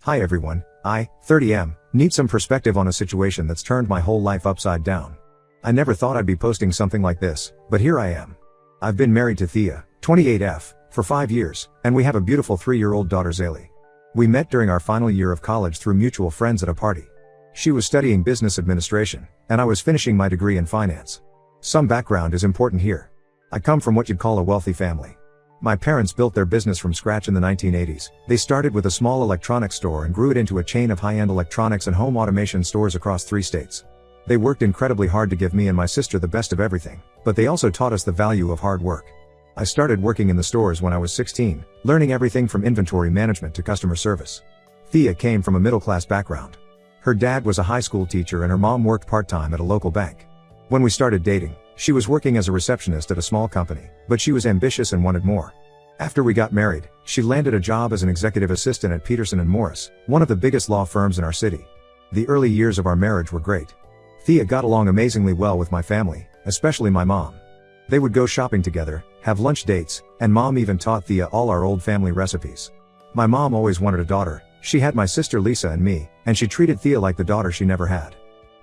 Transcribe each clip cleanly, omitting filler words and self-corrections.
Hi everyone, I, 30M, need some perspective on a situation that's turned my whole life upside down. I never thought I'd be posting something like this, but here I am. I've been married to Thea, 28F, for 5 years, and we have a beautiful 3-year-old daughter Zaylee. We met during our final year of college through mutual friends at a party. She was studying business administration, and I was finishing my degree in finance. Some background is important here. I come from what you'd call a wealthy family. My parents built their business from scratch in the 1980s. They started with a small electronics store and grew it into a chain of high-end electronics and home automation stores across 3 states. They worked incredibly hard to give me and my sister the best of everything, but they also taught us the value of hard work. I started working in the stores when I was 16, learning everything from inventory management to customer service. Thea came from a middle-class background. Her dad was a high school teacher and her mom worked part-time at a local bank. When we started dating, she was working as a receptionist at a small company, but she was ambitious and wanted more. After we got married, she landed a job as an executive assistant at Peterson & Morris, one of the biggest law firms in our city. The early years of our marriage were great. Thea got along amazingly well with my family, especially my mom. They would go shopping together, have lunch dates, and mom even taught Thea all our old family recipes. My mom always wanted a daughter. She had my sister Lisa and me, and she treated Thea like the daughter she never had.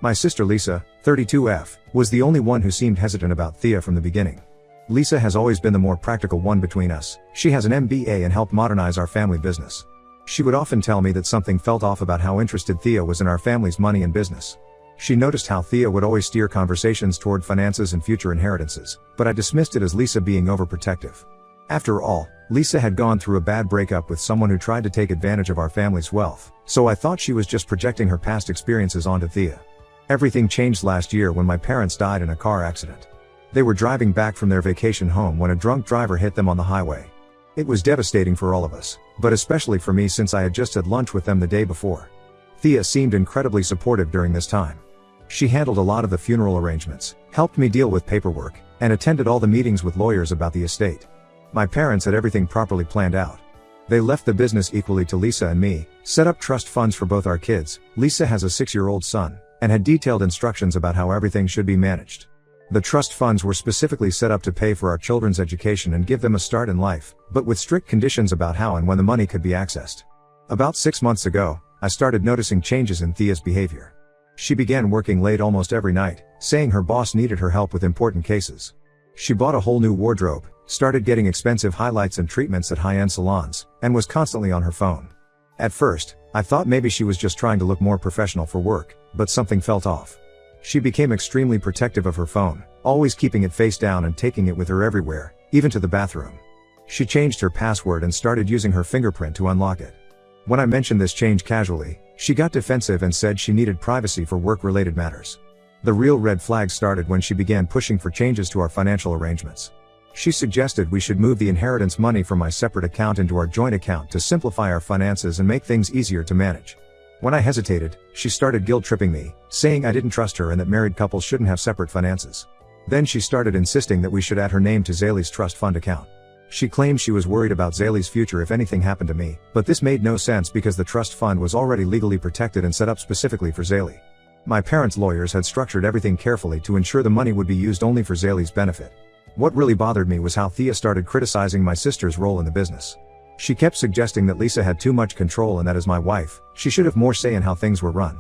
My sister Lisa, 32F, was the only one who seemed hesitant about Thea from the beginning. Lisa has always been the more practical one between us. She has an MBA and helped modernize our family business. She would often tell me that something felt off about how interested Thea was in our family's money and business. She noticed how Thea would always steer conversations toward finances and future inheritances, but I dismissed it as Lisa being overprotective. After all, Lisa had gone through a bad breakup with someone who tried to take advantage of our family's wealth, so I thought she was just projecting her past experiences onto Thea. Everything changed last year when my parents died in a car accident. They were driving back from their vacation home when a drunk driver hit them on the highway. It was devastating for all of us, but especially for me since I had just had lunch with them the day before. Thea seemed incredibly supportive during this time. She handled a lot of the funeral arrangements, helped me deal with paperwork, and attended all the meetings with lawyers about the estate. My parents had everything properly planned out. They left the business equally to Lisa and me, set up trust funds for both our kids. Lisa has a 6-year-old son, and had detailed instructions about how everything should be managed. The trust funds were specifically set up to pay for our children's education and give them a start in life, but with strict conditions about how and when the money could be accessed. About 6 months ago, I started noticing changes in Thea's behavior. She began working late almost every night, saying her boss needed her help with important cases. She bought a whole new wardrobe, started getting expensive highlights and treatments at high-end salons, and was constantly on her phone. At first, I thought maybe she was just trying to look more professional for work, but something felt off. She became extremely protective of her phone, always keeping it face down and taking it with her everywhere, even to the bathroom. She changed her password and started using her fingerprint to unlock it. When I mentioned this change casually, she got defensive and said she needed privacy for work-related matters. The real red flag started when she began pushing for changes to our financial arrangements. She suggested we should move the inheritance money from my separate account into our joint account to simplify our finances and make things easier to manage. When I hesitated, she started guilt-tripping me, saying I didn't trust her and that married couples shouldn't have separate finances. Then she started insisting that we should add her name to Zaylee's trust fund account. She claimed she was worried about Zaylee's future if anything happened to me, but this made no sense because the trust fund was already legally protected and set up specifically for Zaylee. My parents' lawyers had structured everything carefully to ensure the money would be used only for Zaylee's benefit. What really bothered me was how Thea started criticizing my sister's role in the business. She kept suggesting that Lisa had too much control and that as my wife, she should have more say in how things were run.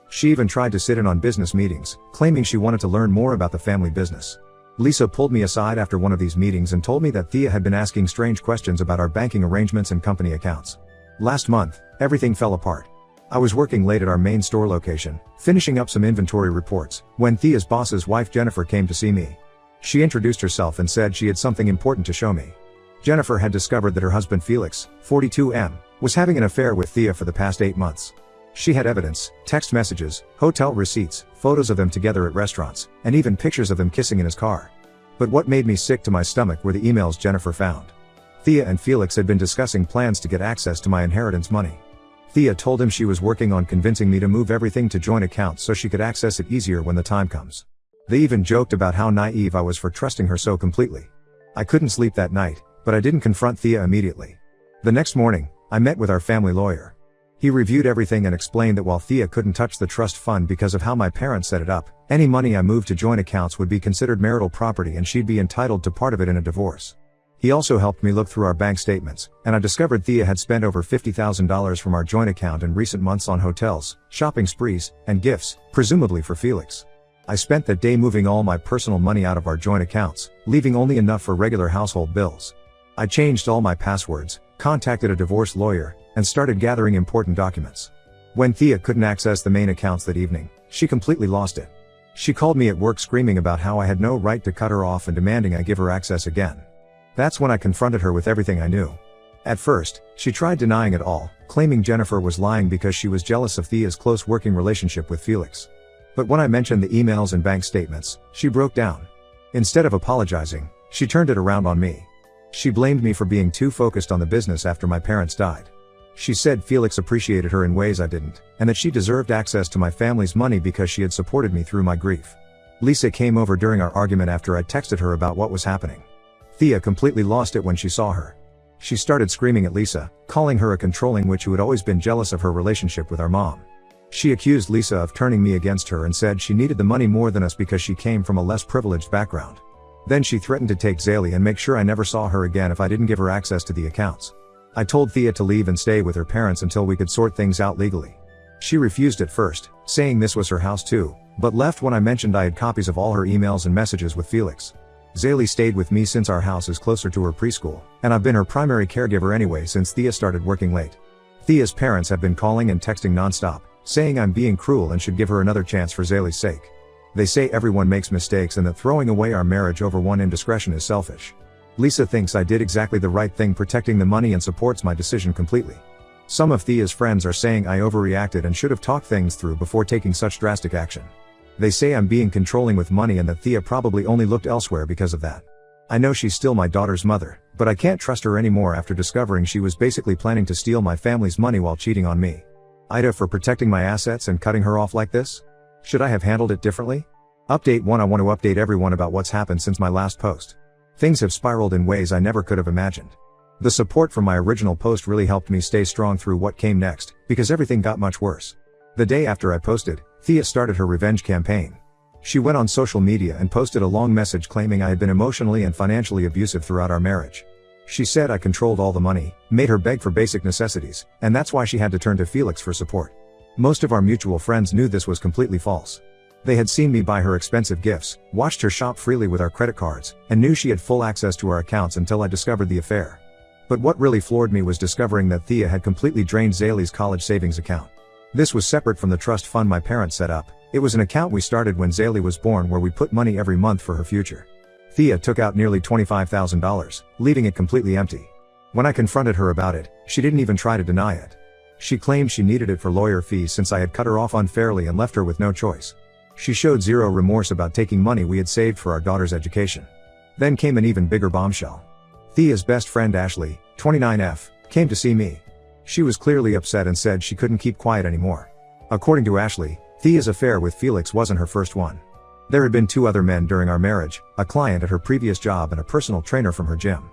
She even tried to sit in on business meetings, claiming she wanted to learn more about the family business. Lisa pulled me aside after one of these meetings and told me that Thea had been asking strange questions about our banking arrangements and company accounts. Last month, everything fell apart. I was working late at our main store location, finishing up some inventory reports, when Thea's boss's wife Jennifer came to see me. She introduced herself and said she had something important to show me. Jennifer had discovered that her husband Felix, 42M, was having an affair with Thea for the past 8 months. She had evidence, text messages, hotel receipts, photos of them together at restaurants, and even pictures of them kissing in his car. But what made me sick to my stomach were the emails Jennifer found. Thea and Felix had been discussing plans to get access to my inheritance money. Thea told him she was working on convincing me to move everything to joint accounts so she could access it easier when the time comes. They even joked about how naive I was for trusting her so completely. I couldn't sleep that night, but I didn't confront Thea immediately. The next morning, I met with our family lawyer. He reviewed everything and explained that while Thea couldn't touch the trust fund because of how my parents set it up, any money I moved to joint accounts would be considered marital property and she'd be entitled to part of it in a divorce. He also helped me look through our bank statements, and I discovered Thea had spent over $50,000 from our joint account in recent months on hotels, shopping sprees, and gifts, presumably for Felix. I spent that day moving all my personal money out of our joint accounts, leaving only enough for regular household bills. I changed all my passwords, contacted a divorce lawyer, and started gathering important documents. When Thea couldn't access the main accounts that evening, she completely lost it. She called me at work screaming about how I had no right to cut her off and demanding I give her access again. That's when I confronted her with everything I knew. At first, she tried denying it all, claiming Jennifer was lying because she was jealous of Thea's close working relationship with Felix. But when I mentioned the emails and bank statements, she broke down. Instead of apologizing, she turned it around on me. She blamed me for being too focused on the business after my parents died. She said Felix appreciated her in ways I didn't, and that she deserved access to my family's money because she had supported me through my grief. Lisa came over during our argument after I texted her about what was happening. Thea completely lost it when she saw her. She started screaming at Lisa, calling her a controlling witch who had always been jealous of her relationship with our mom. She accused Lisa of turning me against her and said she needed the money more than us because she came from a less privileged background. Then she threatened to take Zaylee and make sure I never saw her again if I didn't give her access to the accounts. I told Thea to leave and stay with her parents until we could sort things out legally. She refused at first, saying this was her house too, but left when I mentioned I had copies of all her emails and messages with Felix. Zaylee stayed with me since our house is closer to her preschool, and I've been her primary caregiver anyway since Thea started working late. Thea's parents have been calling and texting nonstop, saying I'm being cruel and should give her another chance for Zaylee's sake. They say everyone makes mistakes and that throwing away our marriage over one indiscretion is selfish. Lisa thinks I did exactly the right thing protecting the money and supports my decision completely. Some of Thea's friends are saying I overreacted and should have talked things through before taking such drastic action. They say I'm being controlling with money and that Thea probably only looked elsewhere because of that. I know she's still my daughter's mother, but I can't trust her anymore after discovering she was basically planning to steal my family's money while cheating on me. Ida for protecting my assets and cutting her off like this? Should I have handled it differently? Update 1. I want to update everyone about what's happened since my last post. Things have spiraled in ways I never could have imagined. The support from my original post really helped me stay strong through what came next, because everything got much worse. The day after I posted, Thea started her revenge campaign. She went on social media and posted a long message claiming I had been emotionally and financially abusive throughout our marriage. She said I controlled all the money, made her beg for basic necessities, and that's why she had to turn to Felix for support. Most of our mutual friends knew this was completely false. They had seen me buy her expensive gifts, watched her shop freely with our credit cards, and knew she had full access to our accounts until I discovered the affair. But what really floored me was discovering that Thea had completely drained Zaylee's college savings account. This was separate from the trust fund my parents set up. It was an account we started when Zaylee was born where we put money every month for her future. Thea took out nearly $25,000, leaving it completely empty. When I confronted her about it, she didn't even try to deny it. She claimed she needed it for lawyer fees since I had cut her off unfairly and left her with no choice. She showed zero remorse about taking money we had saved for our daughter's education. Then came an even bigger bombshell. Thea's best friend Ashley, 29F, came to see me. She was clearly upset and said she couldn't keep quiet anymore. According to Ashley, Thea's affair with Felix wasn't her first one. There had been 2 other men during our marriage, a client at her previous job and a personal trainer from her gym.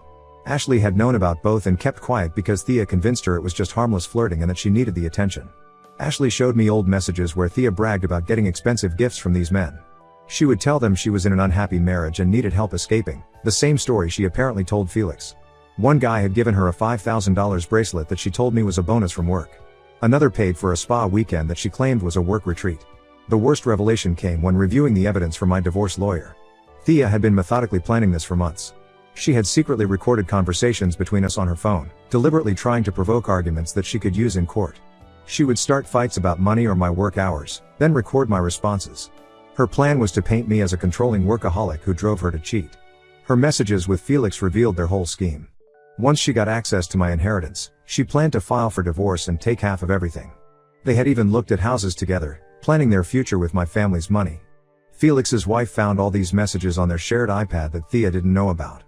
Ashley had known about both and kept quiet because Thea convinced her it was just harmless flirting and that she needed the attention. Ashley showed me old messages where Thea bragged about getting expensive gifts from these men. She would tell them she was in an unhappy marriage and needed help escaping, the same story she apparently told Felix. One guy had given her a $5,000 bracelet that she told me was a bonus from work. Another paid for a spa weekend that she claimed was a work retreat. The worst revelation came when reviewing the evidence from my divorce lawyer. Thea had been methodically planning this for months. She had secretly recorded conversations between us on her phone, deliberately trying to provoke arguments that she could use in court. She would start fights about money or my work hours, then record my responses. Her plan was to paint me as a controlling workaholic who drove her to cheat. Her messages with Felix revealed their whole scheme. Once she got access to my inheritance, she planned to file for divorce and take half of everything. They had even looked at houses together, planning their future with my family's money. Felix's wife found all these messages on their shared iPad that Thea didn't know about.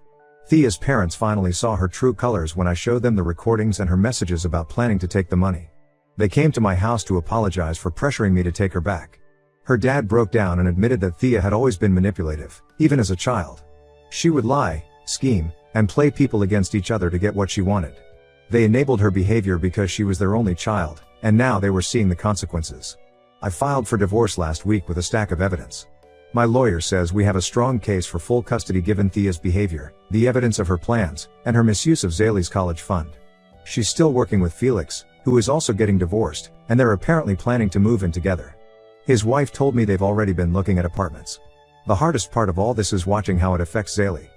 Thea's parents finally saw her true colors when I showed them the recordings and her messages about planning to take the money. They came to my house to apologize for pressuring me to take her back. Her dad broke down and admitted that Thea had always been manipulative, even as a child. She would lie, scheme, and play people against each other to get what she wanted. They enabled her behavior because she was their only child, and now they were seeing the consequences. I filed for divorce last week with a stack of evidence. My lawyer says we have a strong case for full custody given Thea's behavior, the evidence of her plans, and her misuse of Zaylee's college fund. She's still working with Felix, who is also getting divorced, and they're apparently planning to move in together. His wife told me they've already been looking at apartments. The hardest part of all this is watching how it affects Zaylee.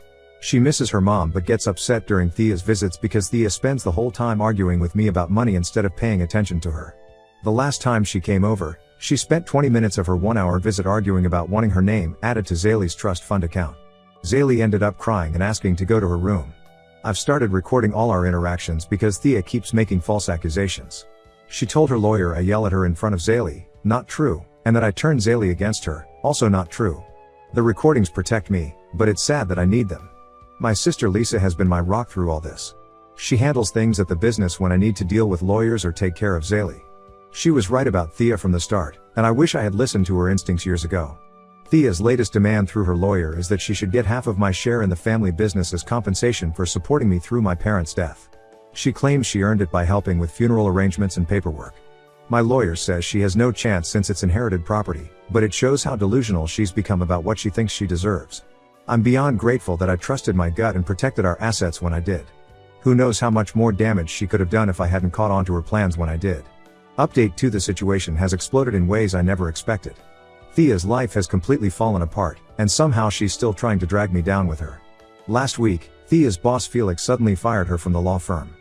She misses her mom but gets upset during Thea's visits because Thea spends the whole time arguing with me about money instead of paying attention to her. The last time she came over, she spent 20 minutes of her 1-hour visit arguing about wanting her name added to Zaylee's trust fund account. Zaylee ended up crying and asking to go to her room. I've started recording all our interactions because Thea keeps making false accusations. She told her lawyer I yell at her in front of Zaylee, not true, and that I turn Zaylee against her, also not true. The recordings protect me, but it's sad that I need them. My sister Lisa has been my rock through all this. She handles things at the business when I need to deal with lawyers or take care of Zaylee. She was right about Thea from the start, and I wish I had listened to her instincts years ago. Thea's latest demand through her lawyer is that she should get half of my share in the family business as compensation for supporting me through my parents' death. She claims she earned it by helping with funeral arrangements and paperwork. My lawyer says she has no chance since it's inherited property, but it shows how delusional she's become about what she thinks she deserves. I'm beyond grateful that I trusted my gut and protected our assets when I did. Who knows how much more damage she could have done if I hadn't caught on to her plans when I did. Update 2: The situation has exploded in ways I never expected. Thea's life has completely fallen apart, and somehow she's still trying to drag me down with her. Last week, Thea's boss Felix suddenly fired her from the law firm.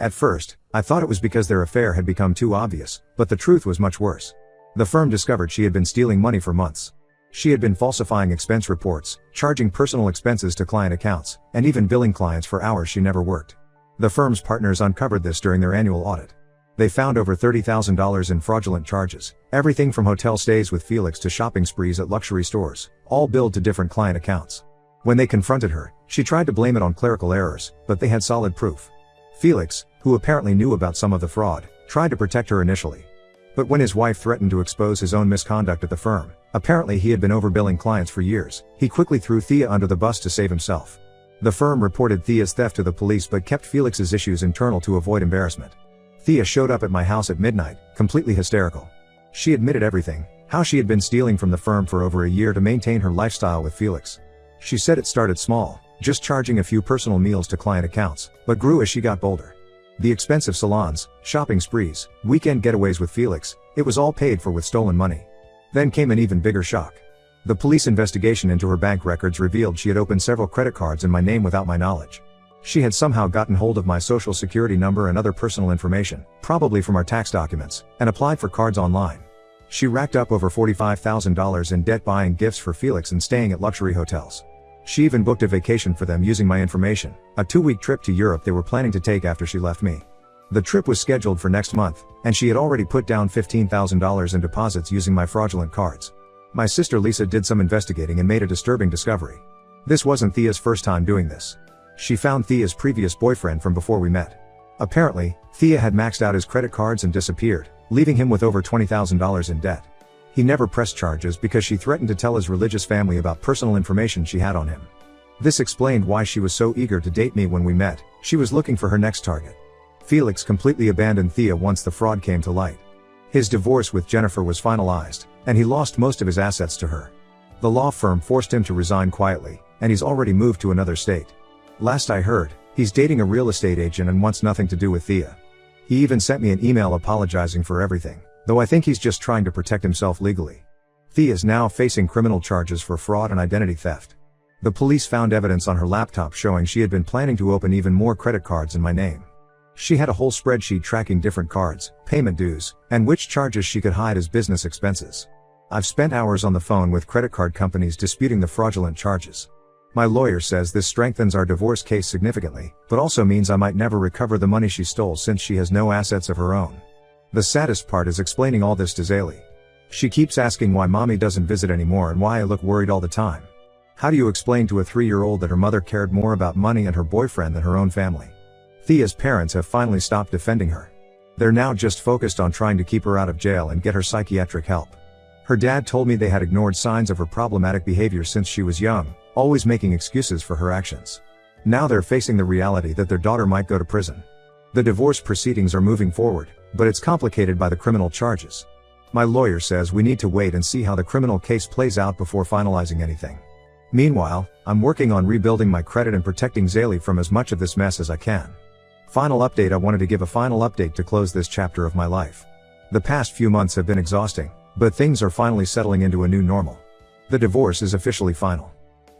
At first, I thought it was because their affair had become too obvious, but the truth was much worse. The firm discovered she had been stealing money for months. She had been falsifying expense reports, charging personal expenses to client accounts, and even billing clients for hours she never worked. The firm's partners uncovered this during their annual audit. They found over $30,000 in fraudulent charges, everything from hotel stays with Felix to shopping sprees at luxury stores, all billed to different client accounts. When they confronted her, she tried to blame it on clerical errors, but they had solid proof. Felix, who apparently knew about some of the fraud, tried to protect her initially. But when his wife threatened to expose his own misconduct at the firm, apparently he had been overbilling clients for years, he quickly threw Thea under the bus to save himself. The firm reported Thea's theft to the police but kept Felix's issues internal to avoid embarrassment. Thea showed up at my house at midnight, completely hysterical. She admitted everything, how she had been stealing from the firm for over a year to maintain her lifestyle with Felix. She said it started small, just charging a few personal meals to client accounts, but grew as she got bolder. The expensive salons, shopping sprees, weekend getaways with Felix, it was all paid for with stolen money. Then came an even bigger shock. The police investigation into her bank records revealed she had opened several credit cards in my name without my knowledge. She had somehow gotten hold of my social security number and other personal information, probably from our tax documents, and applied for cards online. She racked up over $45,000 in debt buying gifts for Felix and staying at luxury hotels. She even booked a vacation for them using my information, a 2-week trip to Europe they were planning to take after she left me. The trip was scheduled for next month, and she had already put down $15,000 in deposits using my fraudulent cards. My sister Lisa did some investigating and made a disturbing discovery. This wasn't Thea's first time doing this. She found Thea's previous boyfriend from before we met. Apparently, Thea had maxed out his credit cards and disappeared, leaving him with over $20,000 in debt. He never pressed charges because she threatened to tell his religious family about personal information she had on him. This explained why she was so eager to date me when we met. She was looking for her next target. Felix completely abandoned Thea once the fraud came to light. His divorce with Jennifer was finalized, and he lost most of his assets to her. The law firm forced him to resign quietly, and he's already moved to another state. Last I heard, he's dating a real estate agent and wants nothing to do with Thea. He even sent me an email apologizing for everything, though I think he's just trying to protect himself legally. Thea's now facing criminal charges for fraud and identity theft. The police found evidence on her laptop showing she had been planning to open even more credit cards in my name. She had a whole spreadsheet tracking different cards, payment dues, and which charges she could hide as business expenses. I've spent hours on the phone with credit card companies disputing the fraudulent charges. My lawyer says this strengthens our divorce case significantly, but also means I might never recover the money she stole since she has no assets of her own. The saddest part is explaining all this to Zaylee. She keeps asking why mommy doesn't visit anymore and why I look worried all the time. How do you explain to a 3-year-old that her mother cared more about money and her boyfriend than her own family? Thea's parents have finally stopped defending her. They're now just focused on trying to keep her out of jail and get her psychiatric help. Her dad told me they had ignored signs of her problematic behavior since she was young, always making excuses for her actions. Now they're facing the reality that their daughter might go to prison. The divorce proceedings are moving forward, but it's complicated by the criminal charges. My lawyer says we need to wait and see how the criminal case plays out before finalizing anything. Meanwhile, I'm working on rebuilding my credit and protecting Zaylee from as much of this mess as I can. Final update. I wanted to give a final update to close this chapter of my life. The past few months have been exhausting, but things are finally settling into a new normal. The divorce is officially final.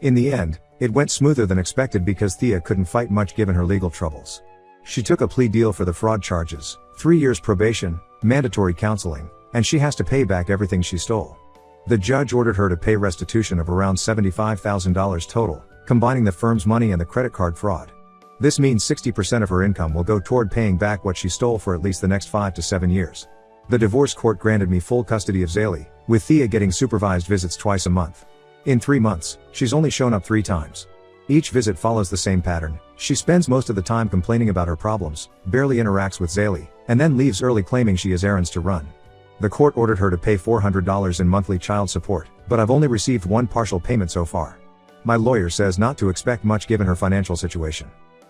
In the end, it went smoother than expected because Thea couldn't fight much given her legal troubles. She took a plea deal for the fraud charges, 3 years probation, mandatory counseling, and she has to pay back everything she stole. The judge ordered her to pay restitution of around $75,000 total, combining the firm's money and the credit card fraud. This means 60% of her income will go toward paying back what she stole for at least the next 5 to 7 years. The divorce court granted me full custody of Zaylee, with Thea getting supervised visits twice a month. In 3 months, she's only shown up 3 times. Each visit follows the same pattern. She spends most of the time complaining about her problems, barely interacts with Zaylee, and then leaves early claiming she has errands to run. The court ordered her to pay $400 in monthly child support, but I've only received 1 partial payment so far. My lawyer says not to expect much given her financial situation.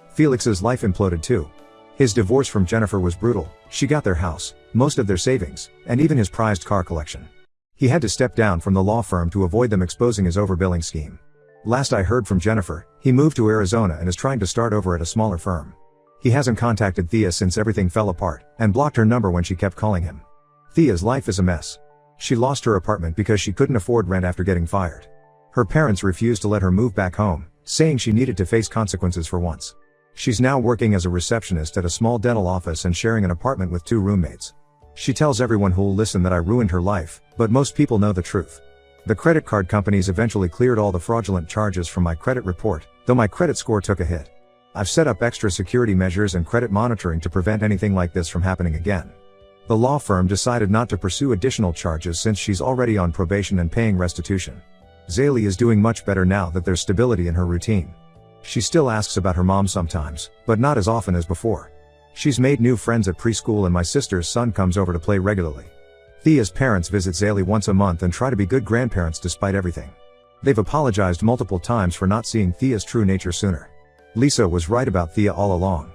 Felix's life imploded too. His divorce from Jennifer was brutal. She got their house, most of their savings, and even his prized car collection. He had to step down from the law firm to avoid them exposing his overbilling scheme. Last I heard from Jennifer, he moved to Arizona and is trying to start over at a smaller firm. He hasn't contacted Thea since everything fell apart, and blocked her number when she kept calling him. Thea's life is a mess. She lost her apartment because she couldn't afford rent after getting fired. Her parents refused to let her move back home, saying she needed to face consequences for once. She's now working as a receptionist at a small dental office and sharing an apartment with 2 roommates. She tells everyone who'll listen that I ruined her life, but most people know the truth. The credit card companies eventually cleared all the fraudulent charges from my credit report, though my credit score took a hit. I've set up extra security measures and credit monitoring to prevent anything like this from happening again. The law firm decided not to pursue additional charges since she's already on probation and paying restitution. Zaylee is doing much better now that there's stability in her routine. She still asks about her mom sometimes, but not as often as before. She's made new friends at preschool and my sister's son comes over to play regularly. Thea's parents visit Zaylee once a month and try to be good grandparents despite everything. They've apologized multiple times for not seeing Thea's true nature sooner. Lisa was right about Thea all along.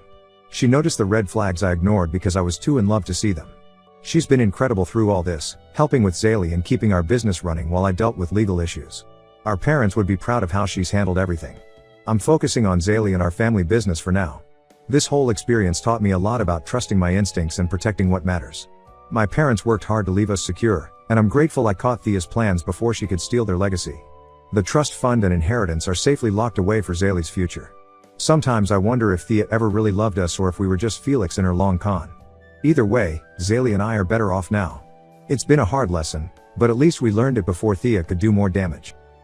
She noticed the red flags I ignored because I was too in love to see them. She's been incredible through all this, helping with Zaylee and keeping our business running while I dealt with legal issues. Our parents would be proud of how she's handled everything. I'm focusing on Zaylee and our family business for now. This whole experience taught me a lot about trusting my instincts and protecting what matters. My parents worked hard to leave us secure, and I'm grateful I caught Thea's plans before she could steal their legacy. The trust fund and inheritance are safely locked away for Zaylee's future. Sometimes I wonder if Thea ever really loved us or if we were just Felix in her long con. Either way, Zaylee and I are better off now. It's been a hard lesson, but at least we learned it before Thea could do more damage.